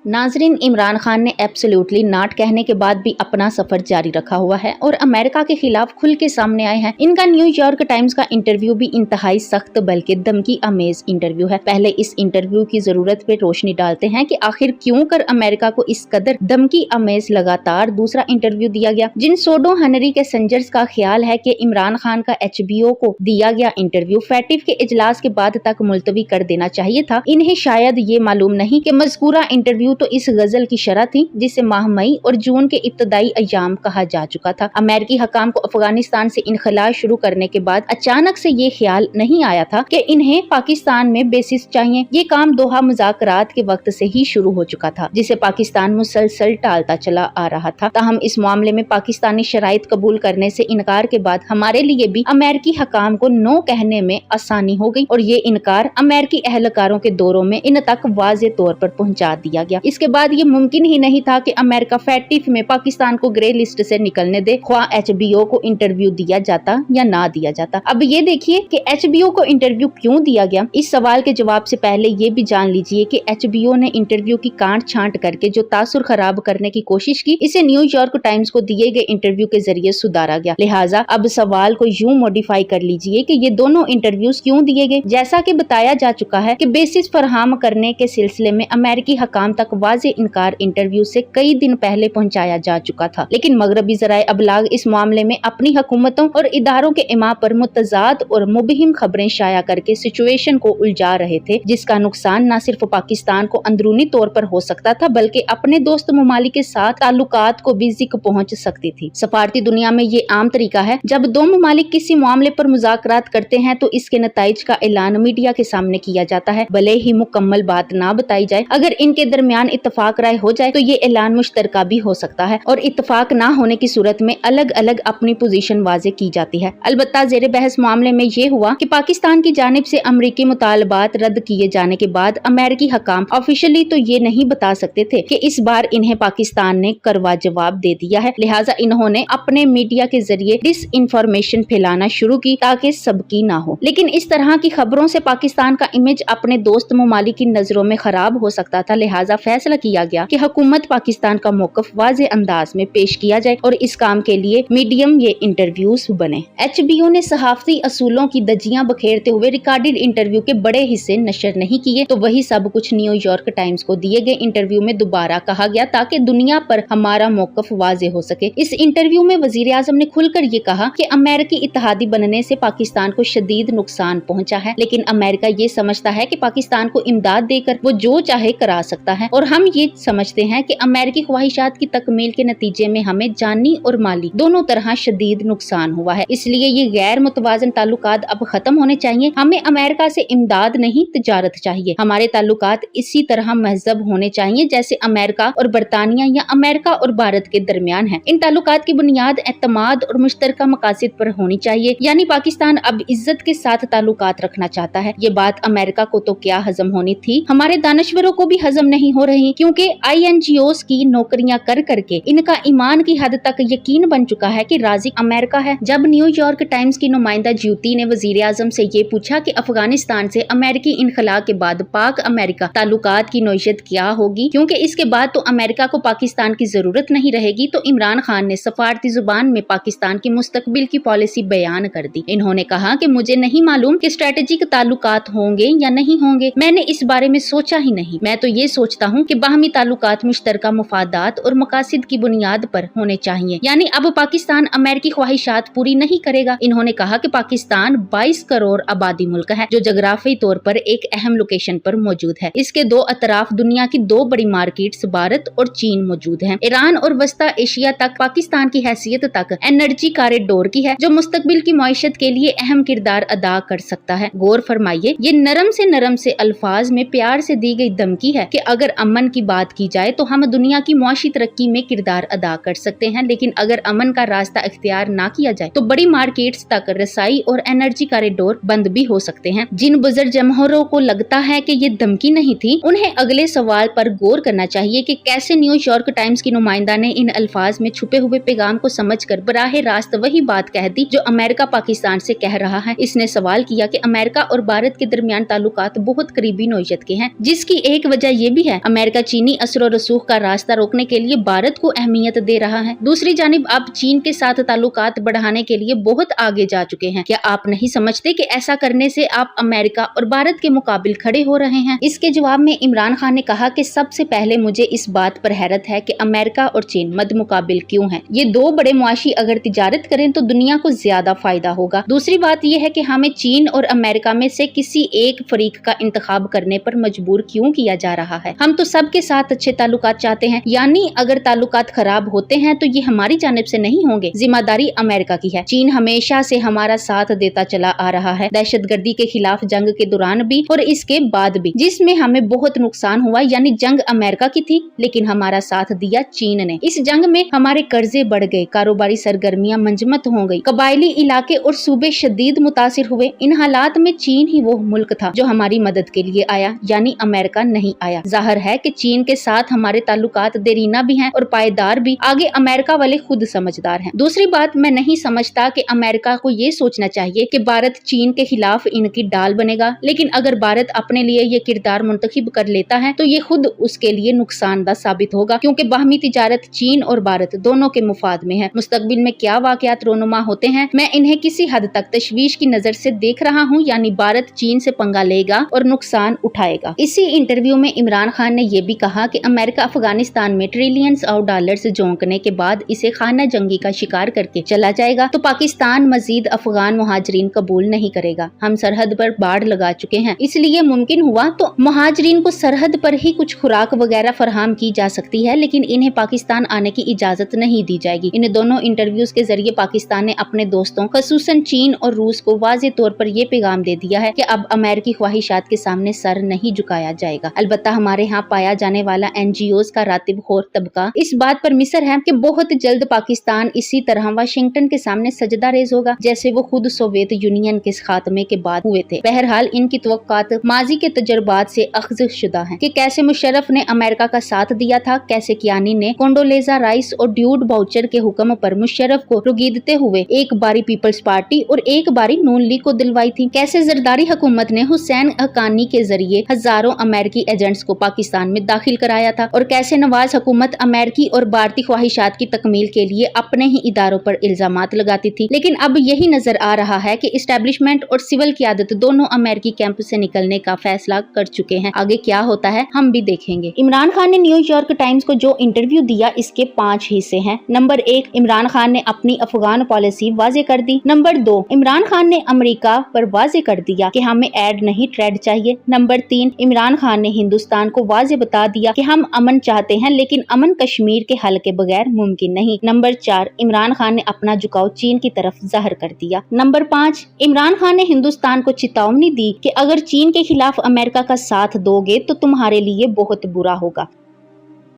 नाजरीन, इमरान खान ने absolutely not कहने के बाद भी अपना सफर जारी रखा हुआ है और अमेरिका के खिलाफ खुल के सामने आए हैं। इनका न्यूयॉर्क टाइम्स का इंटरव्यू भी इंतहाई सख्त बल्कि धमकी अमेज इंटरव्यू है। पहले इस इंटरव्यू की जरूरत पे रोशनी डालते हैं कि आखिर क्यों कर अमेरिका को इस कदर धमकी अमेज लगातार दूसरा इंटरव्यू दिया गया। जिन सोडो हनरी के सेंजर्स का ख्याल है कि इमरान खान का HBO को दिया गया इंटरव्यू फैटिफ के इजलास के बाद तक मुलतवी कर देना चाहिए था, इन्हें शायद ये मालूम नहीं कि मज़कूरा इंटरव्यू तो इस गजल की शरह थी जिसे माह मई और जून के इब्तदाई अय्याम कहा जा चुका था। अमेरिकी हकाम को अफगानिस्तान से इनखला शुरू करने के बाद अचानक से ये ख्याल नहीं आया था कि इन्हें पाकिस्तान में बेसिस चाहिए। ये काम दोहा मुज़ाकरात के वक्त से ही शुरू हो चुका था जिसे पाकिस्तान मुसलसल टालता चला आ रहा था। ताहम इस मामले में पाकिस्तानी शराइत कबूल करने से इनकार के बाद हमारे लिए भी अमेरिकी हकाम को नो कहने में आसानी हो गई और ये इनकार अमेरिकी एहलकारों के दौरों में इन तक वाज़े तौर पर पहुंचा दिया गया। इसके बाद ये मुमकिन ही नहीं था कि अमेरिका फैटिफ में पाकिस्तान को ग्रे लिस्ट से निकलने दे, ख्वाह HBO को इंटरव्यू दिया जाता या ना दिया जाता। अब ये देखिए कि HBO को इंटरव्यू क्यों दिया गया। इस सवाल के जवाब से पहले ये भी जान लीजिए कि HBO ने इंटरव्यू की कांट छांट करके जो तासुर खराब करने की कोशिश की, इसे न्यूयॉर्क टाइम्स को दिए गए इंटरव्यू के जरिए सुधारा गया। लिहाजा अब सवाल को यूं मॉडिफाई कर लीजिए कि ये दोनों इंटरव्यूज क्यों दिए गए। जैसा कि बताया जा चुका है कि बेसिस फराहम करने के सिलसिले में अमेरिकी हकाम तक वाज़े इनकार इंटरव्यू से कई दिन पहले पहुंचाया जा चुका था, लेकिन मगरबी ज़राए अबलाग इस मामले में अपनी हुकूमतों और इदारों के इमा पर मुतज़ाद और मुबहिम खबरें शाया करके सिचुएशन को उलझा रहे थे, जिसका नुकसान न सिर्फ पाकिस्तान को अंदरूनी तौर पर हो सकता था बल्कि अपने दोस्त ममालिक के साथ ताल्लुकात को भी ज़िक पहुंच सकती थी। सफारती दुनिया में ये आम तरीका है, जब दो ममालिक किसी मामले पर मुज़ाकरात करते हैं तो इसके नताइज का ऐलान मीडिया के सामने किया जाता है, भले ही मुकम्मल बात ना बताई जाए। अगर इनके दरमियान इत्तफाक राय हो जाए तो ये ऐलान मुश्तरका भी हो सकता है और इत्तफाक ना होने की सूरत में अलग अलग अपनी पोजीशन वाज़े की जाती है। अलबत्ता ज़ेरे बहस मामले में ये हुआ कि पाकिस्तान की जानिब से अमरीकी मुतालबात रद्द किए जाने के बाद अमेरिकी हकाम ऑफिशियली तो ये नहीं बता सकते थे कि इस बार इन्हें पाकिस्तान ने करवा जवाब दे दिया है। लिहाजा इन्होंने अपने मीडिया के जरिए डिस इंफॉर्मेशन फैलाना शुरू की ताकि सबकी ना हो। लेकिन इस तरह की खबरों से पाकिस्तान का इमेज अपने दोस्त ममालिक की नजरों में खराब हो सकता था। लिहाजा फैसला किया गया कि हुकूमत पाकिस्तान का मौक़िफ़ वाज़े अंदाज में पेश किया जाए और इस काम के लिए मीडियम ये इंटरव्यूज बने। HBO ने सहाफ़ती असूलों की दजियां बखेरते हुए रिकॉर्डेड इंटरव्यू के बड़े हिस्से नशर नहीं किए, तो वही सब कुछ न्यूयॉर्क टाइम्स को दिए गए इंटरव्यू में दोबारा कहा गया ताकि दुनिया पर हमारा मौक़िफ़ वाज़े हो सके। इस इंटरव्यू में वज़ीर आज़म ने खुलकर ये कहा कि अमेरिकी इत्तेहादी बनने से पाकिस्तान को शदीद नुकसान पहुंचा है, लेकिन अमेरिका ये समझता है कि पाकिस्तान को इमदाद देकर वो जो चाहे करा सकता है और हम ये समझते हैं कि अमेरिकी ख्वाहिशात की तकमील के नतीजे में हमें जानी और माली दोनों तरह शदीद नुकसान हुआ है। इसलिए ये गैर मुतवाज़न ताल्लुकात अब खत्म होने चाहिए। हमें अमेरिका से इमदाद नहीं तिजारत चाहिए। हमारे ताल्लुकात इसी तरह महजब होने चाहिए जैसे अमेरिका और बरतानिया या अमेरिका और भारत के दरमियान है। इन ताल्लुकात की बुनियाद एतमाद और मुश्तरका मकासद पर होनी चाहिए। यानी पाकिस्तान अब इज्जत के साथ ताल्लुकात रखना चाहता है। ये बात अमेरिका को तो क्या हजम होनी थी, हमारे दानश्वरों को भी हजम नहीं हो रही, क्योंकि INGOs की नौकरियां कर करके इनका ईमान की हद तक यकीन बन चुका है कि राज़िक अमेरिका है। जब न्यूयॉर्क टाइम्स की नुमाइंदा ज्यूती ने वजीर आजम से ये पूछा कि अफगानिस्तान से अमेरिकी इनखला के बाद पाक अमेरिका ताल्लुकात की नौयत क्या होगी, क्योंकि इसके बाद तो अमेरिका को पाकिस्तान की जरूरत नहीं रहेगी, तो इमरान खान ने सफारती जुबान में पाकिस्तान की मुस्तकबिल की पॉलिसी बयान कर दी। इन्होंने कहा कि मुझे नहीं मालूम कि स्ट्रेटेजिक ताल्लुकात होंगे या नहीं होंगे, मैंने इस बारे में सोचा ही नहीं। मैं तो ये सोचता हूँ कि बाहमी ताल्लुकात मुश्तरका मुफादात और मकासद की बुनियाद पर होने चाहिए। यानी अब पाकिस्तान अमेरिकी ख्वाहिशात पूरी नहीं करेगा। इन्होंने कहा कि पाकिस्तान 22 करोड़ आबादी मुल्क है जो जगराफी तौर पर एक अहम लोकेशन पर मौजूद है। इसके दो अतराफ दुनिया की दो बड़ी मार्केट्स भारत और चीन मौजूद हैं। ईरान और वस्ता एशिया तक पाकिस्तान की हैसियत तक एनर्जी कॉरिडोर की है जो मुस्तकबिल की मईशत के लिए अहम किरदार अदा कर सकता है। गौर फरमाइए, ये नरम से अल्फाज में प्यार से दी गई धमकी है कि अगर अमन की बात की जाए तो हम दुनिया की मुआशी तरक्की में किरदार अदा कर सकते हैं, लेकिन अगर अमन का रास्ता इख्तियार ना किया जाए तो बड़ी मार्केट्स तक रसाई और एनर्जी कॉरिडोर बंद भी हो सकते हैं। जिन बुजुर्ग जमहूरों को लगता है कि ये धमकी नहीं थी, उन्हें अगले सवाल पर गौर करना चाहिए कि कैसे न्यूयॉर्क टाइम्स की नुमाइंदा ने इन अल्फाज में छुपे हुए पैगाम को समझकर बराह रास्त वही बात कह दी जो अमेरिका पाकिस्तान से कह रहा है। इसने सवाल किया कि अमेरिका और भारत के दरमियान ताल्लुकात बहुत करीबी नौयत के हैं, जिसकी एक वजह यह भी है अमेरिका चीनी असर और रसूख का रास्ता रोकने के लिए भारत को अहमियत दे रहा है। दूसरी जानिब आप चीन के साथ ताल्लुकात बढ़ाने के लिए बहुत आगे जा चुके हैं। क्या आप नहीं समझते कि ऐसा करने से आप अमेरिका और भारत के मुकाबिल खड़े हो रहे हैं? इसके जवाब में इमरान खान ने कहा कि सबसे पहले मुझे इस बात पर हैरत है कि अमेरिका और चीन मद मुकाबिल क्यों हैं। ये दो बड़े मुआशी अगर तिजारत करें तो दुनिया को ज्यादा फायदा होगा। दूसरी बात यह है कि हमें चीन और अमेरिका में से किसी एक फरीक का इंतखाब करने पर मजबूर क्यों किया जा रहा है। हम तो सबके साथ अच्छे ताल्लुकात चाहते हैं, यानी अगर ताल्लुकात खराब होते हैं तो ये हमारी जानिब से नहीं होंगे, जिम्मेदारी अमेरिका की है। चीन हमेशा से हमारा साथ देता चला आ रहा है, दहशतगर्दी के खिलाफ जंग के दौरान भी और इसके बाद भी, जिसमें हमें बहुत नुकसान हुआ, यानी जंग अमेरिका की थी लेकिन हमारा साथ दिया चीन ने। इस जंग में हमारे कर्जे बढ़ गए, कारोबारी सरगर्मियां मंजमत हो गई, कबायली इलाके और सूबे शदीद मुतासिर हुए। इन हालात में चीन ही वो मुल्क था जो हमारी मदद के लिए आया, यानी अमेरिका नहीं आया। जाहिर है कि चीन के साथ हमारे ताल्लुकात देरीना भी हैं और पायदार भी। आगे अमेरिका वाले खुद समझदार हैं। दूसरी बात, मैं नहीं समझता कि अमेरिका को ये सोचना चाहिए कि भारत चीन के खिलाफ इनकी डाल बनेगा, लेकिन अगर भारत अपने लिए ये किरदार मुंतखब कर लेता है तो ये खुद उसके लिए नुकसानदा साबित होगा, क्योंकि बाहमी तिजारत चीन और भारत दोनों के मुफाद में है। मुस्तकबिल में क्या वाकयात रोनुमा होते हैं, मैं इन्हें किसी हद तक तशवीश की नजर से देख रहा हूँ, यानी भारत चीन से पंगा लेगा और नुकसान उठाएगा। इसी इंटरव्यू में इमरान खान ने यह भी कहा कि अमेरिका अफगानिस्तान में ट्रिलियंस ऑफ डॉलर्स झोंकने के बाद इसे खाना जंगी का शिकार करके चला जाएगा तो पाकिस्तान मजीद अफगान मुहाजिरीन कबूल नहीं करेगा। हम सरहद पर बाढ़ लगा चुके हैं, इसलिए मुमकिन हुआ तो मुहाजिरीन को सरहद पर ही कुछ खुराक वगैरह फराहम की जा सकती है, लेकिन इन्हें पाकिस्तान आने की इजाजत नहीं दी जाएगी। इन दोनों इंटरव्यूज के जरिए पाकिस्तान ने अपने दोस्तों खसूसन चीन और रूस को वाज़ेह तौर पर यह पैगाम दे दिया है कि अब अमेरिकी ख्वाहिशात के सामने सर नहीं झुकाया जाएगा। अलबत्ता हमारे यहाँ पाया जाने वाला NGOs का रातिब खोर तबका इस बात पर मिसर है कि बहुत जल्द पाकिस्तान इसी तरह वाशिंगटन के सामने सजदा रेज होगा जैसे वो खुद सोवियत यूनियन के खात्मे के बाद हुए थे। बहरहाल इनकी तवक्कात माजी के तजर्बात से अख्ज़ शुदा है कि कैसे मुशर्रफ ने अमेरिका का साथ दिया था, कैसे कियानी ने कोंडोलेजा राइस और ड्यूड बाउचर के हुक्म पर मुशर्रफ को रुगीदते हुए एक बारी पीपल्स पार्टी और एक बारी नून लीग को दिलवाई थी, कैसे जरदारी हुकूमत ने हुसैन हक्कानी के जरिए हजारों अमेरिकी एजेंट्स को पाकिस्तान में दाखिल कराया था, और कैसे नवाज हुकूमत अमेरिकी और भारतीय ख्वाहिशात की तकमील के लिए अपने ही इदारों पर इल्जामात लगाती थी। लेकिन अब यही नजर आ रहा है कि इस्टेब्लिशमेंट और सिविल क़यादत दोनों अमेरिकी कैंप से निकलने का फैसला कर चुके हैं। आगे क्या होता है हम भी देखेंगे। इमरान खान ने न्यूयॉर्क टाइम्स को जो इंटरव्यू दिया इसके 5 हिस्से हैं। नंबर 1, इमरान खान ने अपनी अफगान पॉलिसी वाजे कर दी। नंबर 2, इमरान खान ने अमेरिका पर वाजे कर दिया कि हमें ऐड नहीं ट्रेड चाहिए। नंबर 3, इमरान खान ने हिंदुस्तान को वाजे बता दिया कि हम अमन चाहते हैं लेकिन अमन कश्मीर के हल के बगैर मुमकिन नहीं। नंबर 4, इमरान खान ने अपना झुकाव चीन की तरफ जाहिर कर दिया। नंबर 5, इमरान खान ने हिंदुस्तान को चेतावनी दी कि अगर चीन के खिलाफ अमेरिका का साथ दोगे तो तुम्हारे लिए बहुत बुरा होगा।